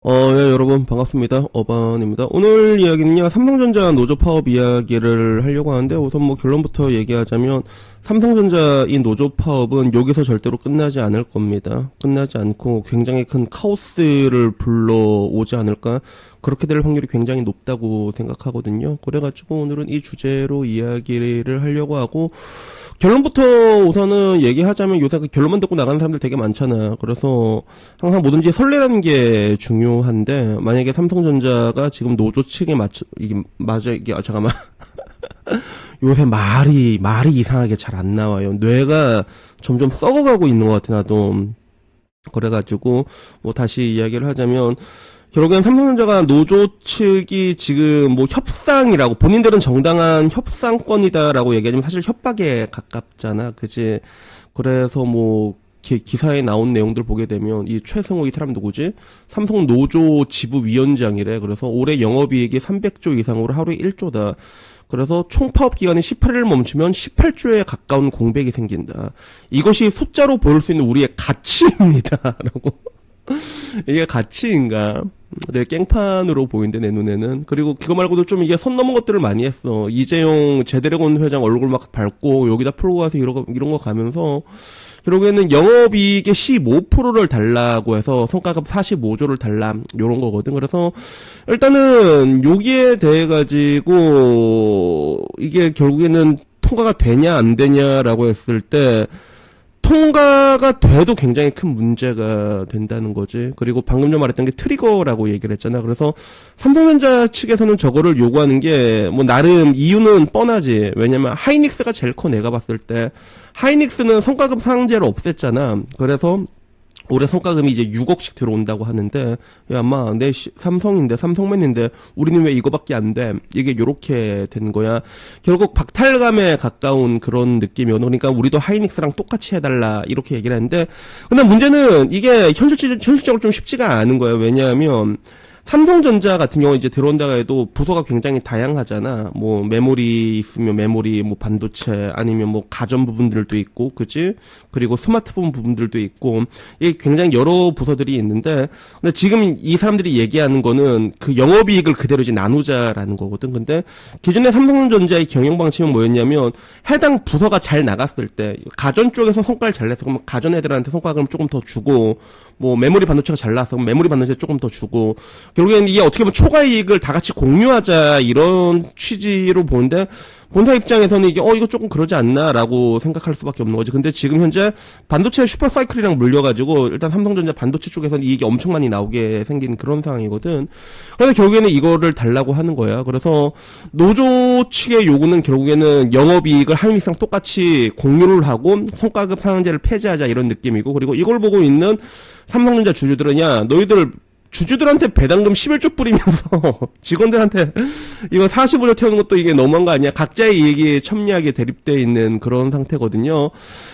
예, 여러분, 반갑습니다. 어반입니다. 오늘 이야기는요, 삼성전자 노조 파업 이야기를 하려고 하는데, 우선 뭐 결론부터 얘기하자면, 삼성전자 이 노조 파업은 여기서 절대로 끝나지 않을 겁니다. 끝나지 않고 굉장히 큰 카오스를 불러오지 않을까? 그렇게 될 확률이 굉장히 높다고 생각하거든요. 그래가지고 오늘은 이 주제로 이야기를 하려고 하고, 결론부터 우선은 얘기하자면 요새 그 결론만 듣고 나가는 사람들 되게 많잖아. 그래서 항상 뭐든지 설레라는 게 중요한데, 만약에 삼성전자가 지금 노조 측에 잠깐만. 요새 말이 이상하게 잘 안 나와요. 뇌가 점점 썩어가고 있는 것 같아, 나도. 그래가지고, 뭐 다시 이야기를 하자면, 결국엔 삼성전자가 노조 측이 지금 뭐 협상이라고, 본인들은 정당한 협상권이다라고 얘기하지만 사실 협박에 가깝잖아. 그지? 그래서 뭐, 기사에 나온 내용들 보게 되면 이 최승호 이 사람 누구지? 삼성 노조 지부위원장이래. 그래서 올해 영업이익이 300조 이상으로 하루에 1조다. 그래서 총 파업 기간이 18일 멈추면 18조에 가까운 공백이 생긴다. 이것이 숫자로 보일 수 있는 우리의 가치입니다. 라고. 이게 가치인가? 되게 깽판으로 보이는데 내 눈에는. 그리고 그거 말고도 좀 이게 선 넘은 것들을 많이 했어. 이재용 제드래곤 회장 얼굴 막 밟고 여기다 풀고 가서 이런 거 가면서 결국에는 영업이익의 15%를 달라고 해서 성과급 45조를 달라 요런 거거든. 그래서 일단은 여기에 대해 가지고 이게 결국에는 통과가 되냐 안 되냐라고 했을 때 통과가 돼도 굉장히 큰 문제가 된다는 거지. 그리고 방금 전 말했던 게 트리거라고 얘기를 했잖아. 그래서 삼성전자 측에서는 저거를 요구하는 게 뭐 나름 이유는 뻔하지. 왜냐면 하이닉스가 제일 커 내가 봤을 때. 하이닉스는 성과급 상한제를 없앴잖아. 그래서 올해 성과금이 이제 6억씩 들어온다고 하는데, 야, 아마 내 삼성인데, 삼성맨인데, 우리는 왜 이거밖에 안 돼? 이게 요렇게 된 거야. 결국 박탈감에 가까운 그런 느낌이었어. 그러니까 우리도 하이닉스랑 똑같이 해달라, 이렇게 얘기를 했는데, 근데 문제는 이게 현실적으로 좀 쉽지가 않은 거예요. 왜냐하면, 삼성전자 같은 경우 이제 들어온다고 해도 부서가 굉장히 다양하잖아. 뭐 메모리 있으면 메모리, 뭐 반도체 아니면 뭐 가전 부분들도 있고, 그치? 그리고 스마트폰 부분들도 있고, 이게 굉장히 여러 부서들이 있는데, 근데 지금 이 사람들이 얘기하는 거는 그 영업이익을 그대로 이제 나누자라는 거거든. 근데 기존에 삼성전자의 경영 방침은 뭐였냐면 해당 부서가 잘 나갔을 때 가전 쪽에서 성과를 잘 냈어. 그러면 가전 애들한테 성과를 조금 더 주고, 뭐 메모리 반도체가 잘 나왔어. 그럼 메모리 반도체 조금 더 주고. 결국에는 이게 어떻게 보면 초과이익을 다 같이 공유하자 이런 취지로 보는데 본사 입장에서는 이게 이거 조금 그러지 않나라고 생각할 수밖에 없는 거지. 근데 지금 현재 반도체 슈퍼사이클이랑 물려가지고 일단 삼성전자 반도체 쪽에서는 이익이 엄청 많이 나오게 생긴 그런 상황이거든. 그래서 결국에는 이거를 달라고 하는 거야. 그래서 노조 측의 요구는 결국에는 영업이익을 하이닉스랑 똑같이 공유를 하고 성과급 상한제를 폐지하자 이런 느낌이고, 그리고 이걸 보고 있는 삼성전자 주주들은 야 너희들 주주들한테 배당금 11조 뿌리면서 직원들한테 이거 45조 태우는 것도 이게 너무한 거 아니야? 각자의 이익이 첨예하게 대립되어 있는 그런 상태거든요.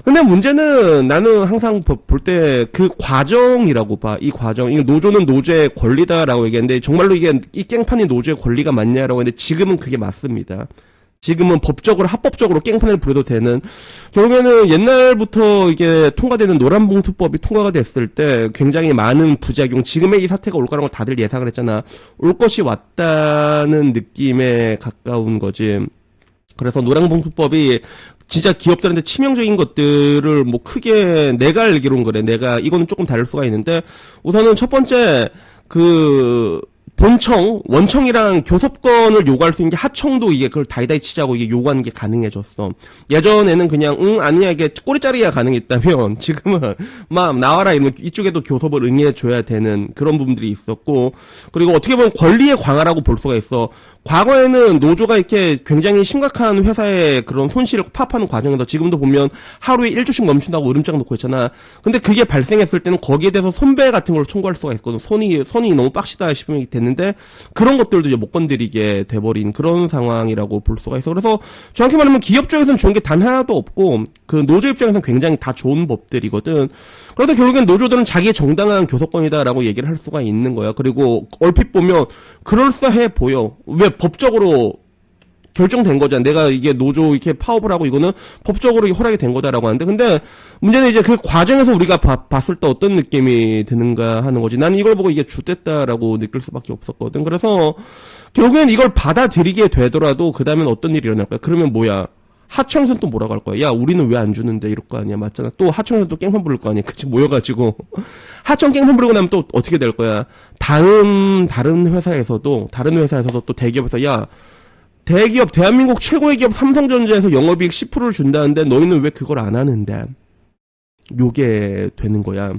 근데 문제는 나는 항상 볼 때 그 과정이라고 봐. 이 과정. 이 노조는 노조의 권리다라고 얘기했는데 정말로 이게 이 깽판이 노조의 권리가 맞냐라고 했는데 지금은 그게 맞습니다. 지금은 법적으로 합법적으로 깽판을 부려도 되는, 결국에는 옛날부터 이게 통과되는 노란봉투법이 통과가 됐을 때 굉장히 많은 부작용, 지금의 이 사태가 올 거라는 걸 다들 예상을 했잖아. 올 것이 왔다는 느낌에 가까운 거지. 그래서 노란봉투법이 진짜 기업들한테 치명적인 것들을 뭐 크게 내가 알기로는 그래. 내가 이거는 조금 다를 수가 있는데, 우선은 첫 번째 본청, 원청이랑 교섭권을 요구할 수 있는 게 하청도 이게 그걸 다이다이 치자고 이게 요구하는 게 가능해졌어. 예전에는 그냥 아니야 이게 꼬리자리야 가능했다면 지금은 막 나와라 이러면 이쪽에도 교섭을 응해줘야 되는 그런 부분들이 있었고, 그리고 어떻게 보면 권리의 강화라고 볼 수가 있어. 과거에는 노조가 이렇게 굉장히 심각한 회사의 그런 손실을 파업하는 과정에서 지금도 보면 하루에 1조씩 멈춘다고 으름장 놓고 있잖아. 근데 그게 발생했을 때는 거기에 대해서 손배 같은 걸 청구할 수가 있거든. 손이 너무 빡시다 싶으면 됐는데 그런 것들도 이제 못 건드리게 돼버린 그런 상황이라고 볼 수가 있어. 그래서 정확히 말하면 기업 쪽에서는 좋은 게 단 하나도 없고 그 노조 입장에서는 굉장히 다 좋은 법들이거든. 그래서 결국엔 노조들은 자기의 정당한 교섭권이다라고 얘기를 할 수가 있는 거야. 그리고 얼핏 보면 그럴싸해 보여. 왜 법적으로 결정된 거잖아. 내가 이게 노조 이렇게 파업을 하고 이거는 법적으로 허락이 된 거다라고 하는데, 근데 문제는 이제 그 과정에서 우리가 봤을 때 어떤 느낌이 드는가 하는 거지. 나는 이걸 보고 이게 좆됐다라고 느낄 수밖에 없었거든. 그래서 결국엔 이걸 받아들이게 되더라도 그 다음엔 어떤 일이 일어날까? 그러면 뭐야? 하청선 또 뭐라고 할 거야? 야, 우리는 왜 안 주는데? 이럴 거 아니야. 맞잖아. 또 하청선 또 깽판 부를 거 아니야. 그치? 모여가지고. 하청 깽판 부르고 나면 또 어떻게 될 거야? 다른 회사에서도 또 대기업에서, 야, 대기업, 대한민국 최고의 기업 삼성전자에서 영업이익 10%를 준다는데 너희는 왜 그걸 안 하는데? 요게 되는 거야.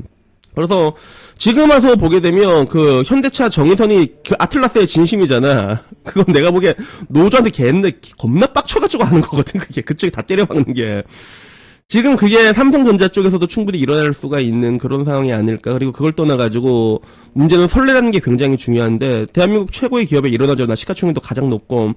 그래서 지금 와서 보게 되면 그 현대차 정의선이 그 아틀라스의 진심이잖아. 그건 내가 보기에 노조한테 겁나 빡쳐가지고 하는 거거든. 그게 그쪽이 다 때려박는 게. 지금 그게 삼성전자 쪽에서도 충분히 일어날 수가 있는 그런 상황이 아닐까. 그리고 그걸 떠나가지고 문제는 선례라는 게 굉장히 중요한데, 대한민국 최고의 기업에 일어나잖아. 시가총액도 가장 높고,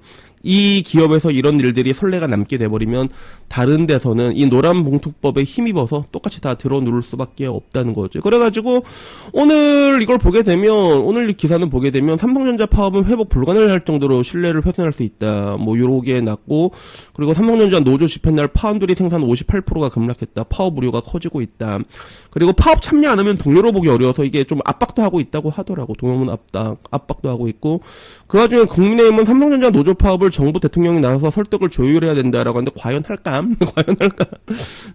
이 기업에서 이런 일들이 선례가 남게 돼버리면 다른 데서는 이 노란봉투법에 힘입어서 똑같이 다 들어누를 수밖에 없다는 거죠. 그래가지고 오늘 이걸 보게 되면, 오늘 이 기사는 보게 되면 삼성전자 파업은 회복 불가능할 정도로 신뢰를 훼손할 수 있다. 뭐 요렇게 났고, 그리고 삼성전자 노조 집회날 파운드리 생산 58%가 급락했다. 파업 우려가 커지고 있다. 그리고 파업 참여 안 하면 동료로 보기 어려워서 이게 좀 압박도 하고 있다고 하더라고. 동료문 압박도 하고 있고, 그 와중에 국민의힘은 삼성전자 노조 파업을 정부 대통령이 나서서 설득을 조율해야 된다라고 하는데 과연 할까? 과연 할까?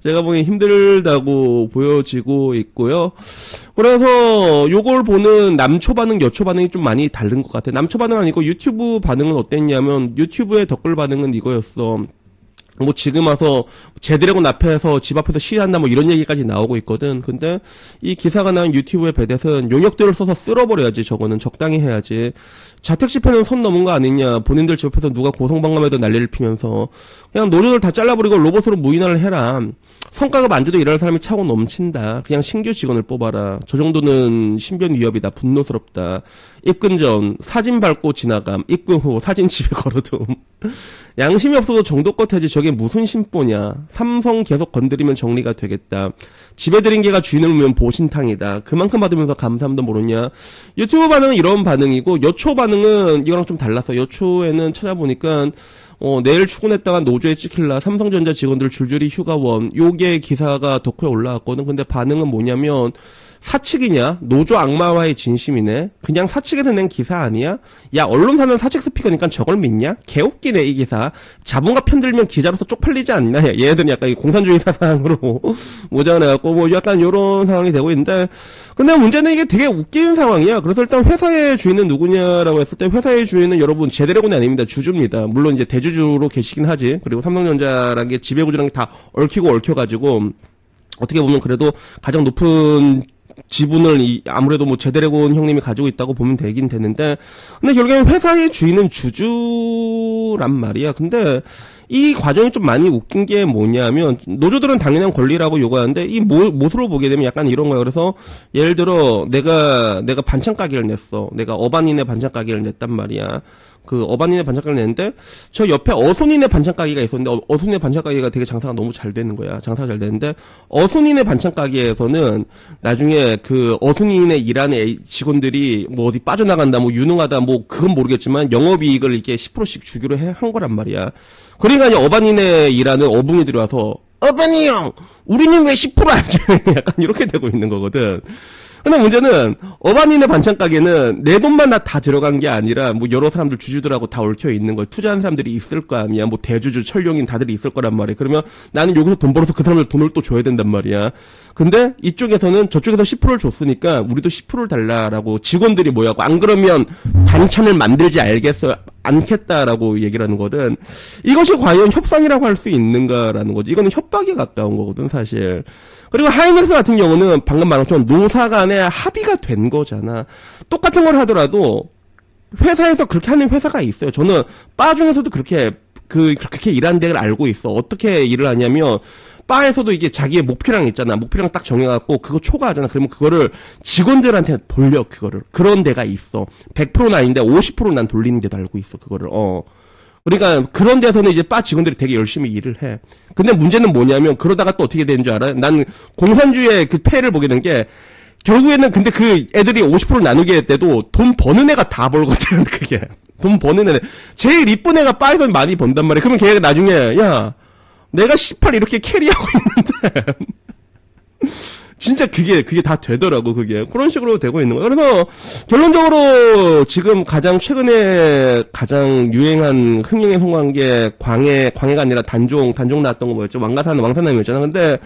제가 보기엔 힘들다고 보여지고 있고요. 그래서 요걸 보는 남초 반응, 여초 반응이 좀 많이 다른 것 같아. 남초 반응 아니고 유튜브 반응은 어땠냐면, 유튜브의 댓글 반응은 이거였어. 뭐 지금 와서 제드래곤 앞에서 집 앞에서 시위한다 뭐 이런 얘기까지 나오고 있거든. 근데 이 기사가 나온 유튜브의 배댓은 용역들을 써서 쓸어버려야지. 저거는 적당히 해야지. 자택 집회는 선 넘은 거 아니냐. 본인들 집 앞에서 누가 고성방감에도 난리를 피면서 그냥 노조들 다 잘라버리고 로봇으로 무인화를 해라. 성과급 안 줘도 일하는 사람이 차고 넘친다. 그냥 신규 직원을 뽑아라. 저 정도는 신변 위협이다. 분노스럽다. 입금 전 사진 밟고 지나감. 입금 후 사진 집에 걸어둠. 양심이 없어도 정도껏 해야지. 저게 무슨 심보냐. 삼성 계속 건드리면 정리가 되겠다. 집에 들인 개가 주인을 물면 보신탕이다. 그만큼 받으면서 감사함도 모르냐. 유튜브 반응은 이런 반응이고, 여초 반응은 이거랑 좀 달랐어. 여초에는 찾아보니까 내일 출근했다가 노조에 찍힐라. 삼성전자 직원들 줄줄이 휴가원. 요게 기사가 덕후에 올라왔거든. 근데 반응은 뭐냐면, 사측이냐? 노조 악마와의 진심이네? 그냥 사측에서 낸 기사 아니야? 야, 언론사는 사측 스피커니까 저걸 믿냐? 개웃기네, 이 기사. 자본가 편들면 기자로서 쪽팔리지 않나? 얘네들은 약간 이 공산주의 사상으로 모자라갖고, 뭐 약간 요런 상황이 되고 있는데, 근데 문제는 이게 되게 웃기는 상황이야. 그래서 일단 회사의 주인은 누구냐라고 했을 때, 회사의 주인은 여러분 제드래곤이 아닙니다. 주주입니다. 물론 이제 대주주로 계시긴 하지. 그리고 삼성전자라는 게 지배구조랑 다 얽히고 얽혀가지고, 어떻게 보면 그래도 가장 높은 지분을 아무래도 뭐 제드래곤 형님이 가지고 있다고 보면 되긴 되는데, 근데 결국엔 회사의 주인은 주주란 말이야. 근데 이 과정이 좀 많이 웃긴 게 뭐냐면, 노조들은 당연한 권리라고 요구하는데 이 모습을 보게 되면 약간 이런 거야. 그래서 예를 들어 내가 반찬 가게를 냈어. 내가 어반인의 반찬 가게를 냈단 말이야. 그 어반인의 반찬 가게를 냈는데 저 옆에 어순인의 반찬 가게가 있었는데, 어순인의 반찬 가게가 되게 장사가 너무 잘 되는 거야. 장사가 잘 되는데 어순인의 반찬 가게에서는 나중에 그 어순인의 일하는 직원들이 뭐 어디 빠져나간다, 뭐 유능하다, 뭐 그건 모르겠지만 영업이익을 이렇게 10%씩 주기로 한 거란 말이야. 그러니까 이제 어반인에 일하는 어붕이들이 와서, 어반이 형, 우리는 왜 10%안 줘요? 약간 이렇게 되고 있는 거거든. 근데 문제는 어반인의 반찬 가게는 내 돈만 다 들어간 게 아니라 뭐 여러 사람들 주주들하고 다 얽혀 있는 거야. 투자한 사람들이 있을 거 아니야. 뭐 대주주, 철용인 다들 있을 거란 말이야. 그러면 나는 여기서 돈 벌어서 그 사람들 돈을 또 줘야 된단 말이야. 근데 이쪽에서는 저쪽에서 10%를 줬으니까 우리도 10%를 달라라고 직원들이 뭐야고, 안 그러면 반찬을 만들지 않겠다라고 얘기를 하는 거든. 이것이 과연 협상이라고 할 수 있는가라는 거지. 이거는 협박에 가까운 거거든, 사실. 그리고 하이맥스 같은 경우는 방금 말한 것처럼 노사 간에 합의가 된 거잖아. 똑같은 걸 하더라도 회사에서 그렇게 하는 회사가 있어요. 저는 바 중에서도 그렇게 일하는 데를 알고 있어. 어떻게 일을 하냐면, 바에서도 이게 자기의 목표량 있잖아. 목표량 딱 정해갖고 그거 초과하잖아. 그러면 그거를 직원들한테 돌려, 그거를. 그런 데가 있어. 100%는 아닌데 50%는 난 돌리는 데도 알고 있어, 그거를. 그러니까 그런 데서는 이제 바 직원들이 되게 열심히 일을 해. 근데 문제는 뭐냐면, 그러다가 또 어떻게 되는 줄 알아요? 난 공산주의의 그 폐해를 보게 된 게, 결국에는 근데 그 애들이 50% 나누게 때도 돈 버는 애가 다 벌거든, 그게. 돈 버는 애. 제일 이쁜 애가 바에서 많이 번단 말이야. 그러면 걔가 나중에, 야, 내가 18 이렇게 캐리하고 있는데. 진짜 그게 다 되더라고, 그게. 그런 식으로 되고 있는 거야. 그래서, 결론적으로, 지금 최근에 가장 유행한 흥행에 성공한 게 광해가 아니라 단종 나왔던 거 뭐였죠? 왕사남이었잖아. 근데,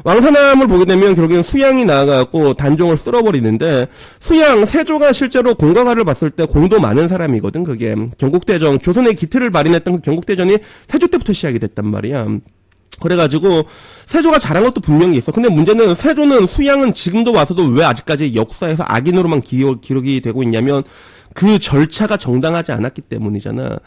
왕사남을 보게 되면 결국엔 수양이 나와갖고 단종을 쓸어버리는데, 세조가 실제로 공과가를 봤을 때 공도 많은 사람이거든, 그게. 경국대전, 조선의 기틀을 발휘했던 그 경국대전이 세조 때부터 시작이 됐단 말이야. 그래가지고 세조가 잘한 것도 분명히 있어. 근데 문제는 수양은 지금도 와서도 왜 아직까지 역사에서 악인으로만 기록이 되고 있냐면 그 절차가 정당하지 않았기 때문이잖아.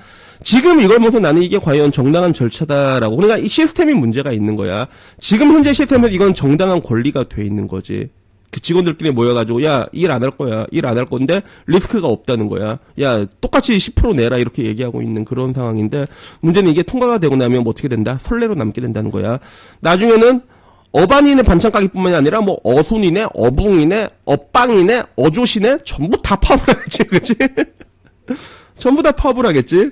지금 이걸 보면서 나는 이게 과연 정당한 절차다라고. 그러니까 이 시스템이 문제가 있는 거야. 지금 현재 시스템에서 이건 정당한 권리가 돼 있는 거지. 그 직원들끼리 모여가지고, 야, 일 안 할 거야. 일 안 할 건데, 리스크가 없다는 거야. 야, 똑같이 10% 내라. 이렇게 얘기하고 있는 그런 상황인데, 문제는 이게 통과가 되고 나면 뭐 어떻게 된다? 선례로 남게 된다는 거야. 나중에는, 어반이네 반찬 가게뿐만이 아니라, 뭐, 어순이네, 어붕이네, 어빵이네, 어조시네, 전부 다 파업을 하겠지, 그치? 전부 다 파업을 하겠지?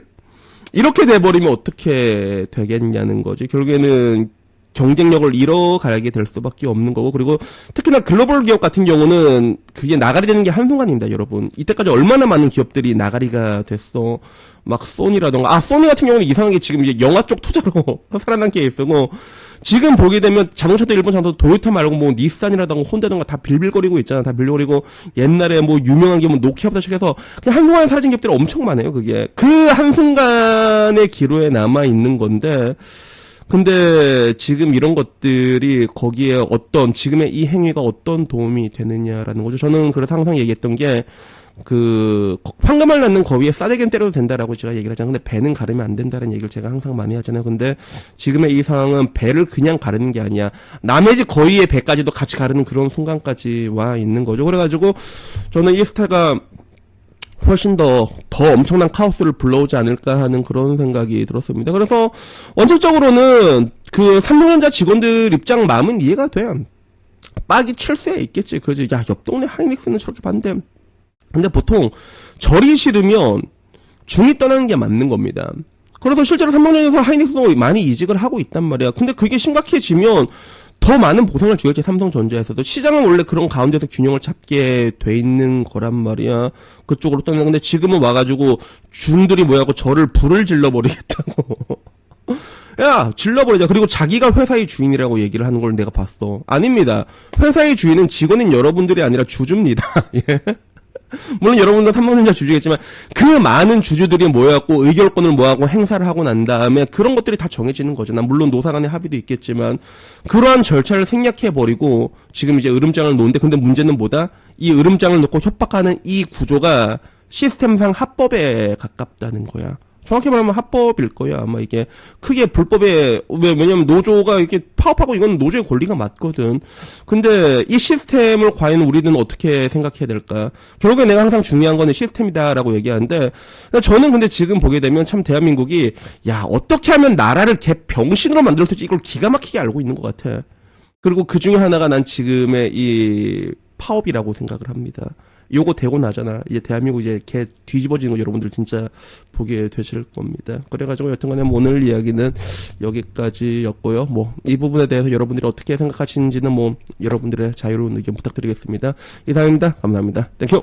이렇게 돼버리면 어떻게 되겠냐는 거지. 결국에는, 경쟁력을 잃어가게 될 수밖에 없는 거고, 그리고 특히나 글로벌 기업 같은 경우는 그게 나가리 되는 게 한순간입니다, 여러분. 이때까지 얼마나 많은 기업들이 나가리가 됐어. 막 소니라던가, 소니 같은 경우는 이상하게 지금 이제 영화 쪽 투자로 살아난 케이스고, 지금 보게 되면 자동차도 일본 자동차도 토요타 말고 뭐 닛산이라던가 혼다던가 다 빌빌거리고 있잖아. 다 빌빌거리고, 옛날에 뭐 유명한 게 뭐 노키아부터 시작해서 그냥 한순간에 사라진 기업들이 엄청 많아요, 그게. 그 한순간의 기로에 남아있는 건데, 근데 지금 이런 것들이 거기에 지금의 이 행위가 어떤 도움이 되느냐라는 거죠. 저는 그래서 항상 얘기했던 게, 황금알 낳는 거위에 싸대기는 때려도 된다라고 제가 얘기를 하잖아요. 근데 배는 가르면 안 된다는 얘기를 제가 항상 많이 하잖아요. 근데 지금의 이 상황은 배를 그냥 가르는 게 아니야. 남의 집 거위의 배까지도 같이 가르는 그런 순간까지 와 있는 거죠. 그래가지고 저는 이 스타가 훨씬 더 엄청난 카오스를 불러오지 않을까 하는 그런 생각이 들었습니다. 그래서 원칙적으로는 그 삼성전자 직원들 입장 마음은 이해가 돼. 빡이 칠 수야 있겠지. 그지? 야, 옆 동네 하이닉스는 저렇게 반대. 근데 보통 절이 싫으면 중이 떠나는 게 맞는 겁니다. 그래서 실제로 삼성전자에서 하이닉스도 많이 이직을 하고 있단 말이야. 근데 그게 심각해지면 더 많은 보상을 주겠지, 삼성전자에서도. 시장은 원래 그런 가운데서 균형을 잡게 돼 있는 거란 말이야. 그쪽으로 떠나는. 근데 지금은 와가지고 중들이 뭐야고 저를 불을 질러버리겠다고. 야, 질러버리자. 그리고 자기가 회사의 주인이라고 얘기를 하는 걸 내가 봤어. 아닙니다. 회사의 주인은 직원인 여러분들이 아니라 주주입니다. 예. 물론 여러분도 삼성전자 주주겠지만 그 많은 주주들이 모여갖고 의결권을 모아갖고 행사를 하고 난 다음에 그런 것들이 다 정해지는 거죠. 난 물론 노사 간의 합의도 있겠지만 그러한 절차를 생략해버리고 지금 이제 으름장을 놓는데, 근데 문제는 뭐다? 이 으름장을 놓고 협박하는 이 구조가 시스템상 합법에 가깝다는 거야. 정확히 말하면 합법일 거야. 아마 이게 크게 불법에, 왜냐면 노조가 이렇게 파업하고 이건 노조의 권리가 맞거든. 근데 이 시스템을 과연 우리는 어떻게 생각해야 될까? 결국에 내가 항상 중요한 거는 시스템이다라고 얘기하는데, 저는 근데 지금 보게 되면 참 대한민국이, 야, 어떻게 하면 나라를 개병신으로 만들 수 있지? 이걸 기가 막히게 알고 있는 것 같아. 그리고 그 중에 하나가 난 지금의 이 파업이라고 생각을 합니다. 요거 되고 나잖아. 이제 대한민국 이제 개 뒤집어지는 거 여러분들 진짜 보게 되실 겁니다. 그래가지고 여튼간에 오늘 이야기는 여기까지였고요. 뭐 이 부분에 대해서 여러분들이 어떻게 생각하시는지는 뭐 여러분들의 자유로운 의견 부탁드리겠습니다. 이상입니다. 감사합니다. 땡큐.